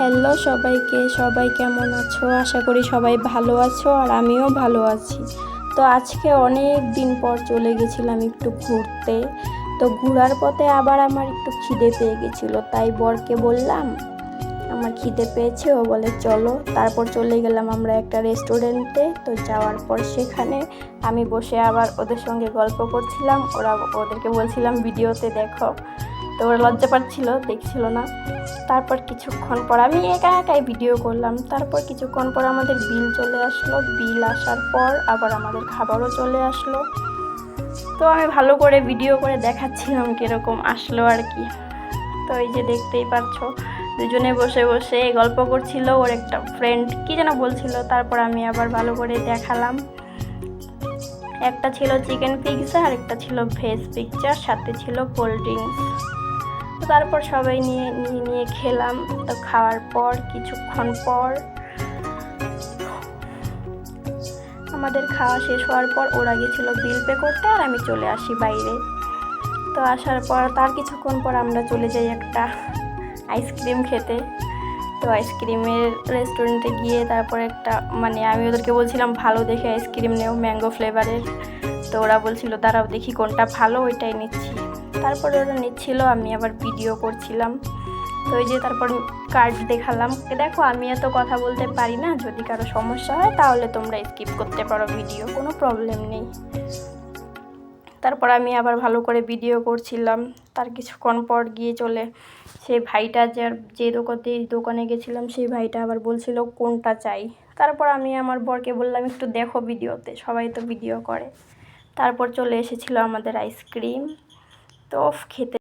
Hello সবাইকে, সবাই কেমন আছো? আশা করি সবাই ভালো আছো আর আমিও ভালো আছি। তো আজকে অনেক দিন পর চলে গেছিলাম একটু ঘুরতে। তো ঘোরার পথে আবার আমার একটু খিদে পেয়ে গেছিলো, তাই বরকে বললাম আমার খিদে পেয়েছে। ও বলে চলো। তারপর চলে গেলাম আমরা একটা রেস্টুরেন্টে। তো যাওয়ার পর সেখানে আমি বসে আবার ওদের সঙ্গে গল্প করছিলাম, ওদেরকে বলছিলাম ভিডিওতে দেখো। তো ওরা লজ্জা পাচ্ছিল, দেখছিল না। তারপর কিছুক্ষণ পর আমি একা একাই ভিডিও করলাম। তারপর কিছুক্ষণ পর আমাদের বিল চলে আসলো। বিল আসার পর আবার আমাদের খাবারও চলে আসলো। তো আমি ভালো করে ভিডিও করে দেখাচ্ছিলাম কীরকম আসলো আর কি। তো এই যে দেখতেই পাচ্ছ, দুজনে বসে বসে গল্প করছিল। ওর একটা ফ্রেন্ড কি যেন বলছিল, তারপর আমি আবার ভালো করে দেখালাম। একটা ছিল চিকেন পিৎজা আর একটা ছিল ভেজ পিৎজা, সাথে ছিল কোল্ড ড্রিঙ্কস। তারপর সবাই নিয়ে খেলাম। তো খাওয়ার পর কিছুক্ষণ পর আমাদের খাওয়া শেষ হওয়ার পর ওরা গেছিলো বিল পে করতে আর আমি চলে আসি বাইরে। তো আসার পর তার কিছুক্ষণ পর আমরা চলে যাই একটা আইসক্রিম খেতে। তো আইসক্রিমের রেস্টুরেন্টে গিয়ে তারপর একটা আমি ওদেরকে বলছিলাম ভালো দেখে আইসক্রিম নেও, ম্যাঙ্গো ফ্লেভারের। তো ওরা বলছিল দাঁড়াও দেখি কোনটা ভালো, ওইটাই নিচ্ছি। তারপর ওরা নিচ্ছিল, আমি আবার ভিডিও করছিলাম। তো ওই যে তারপর কার্ড দেখালাম, দেখো আমি এত কথা বলতে পারি না, যদি কারো সমস্যা হয় তাহলে তোমরা স্কিপ করতে পারো ভিডিও, কোনো প্রবলেম নেই। তারপর আমি আবার ভালো করে ভিডিও করছিলাম। তার কিছুক্ষণ পর গিয়ে চলে সেই ভাইটা যে দোকানে গেছিলাম, সেই ভাইটা আবার বলছিল কোনটা চাই। তারপর আমি আমার বরকে বললাম একটু দেখো ভিডিওতে, সবাই তো ভিডিও করে। তারপর চলে এসেছিলো আমাদের আইসক্রিম। তো খেতে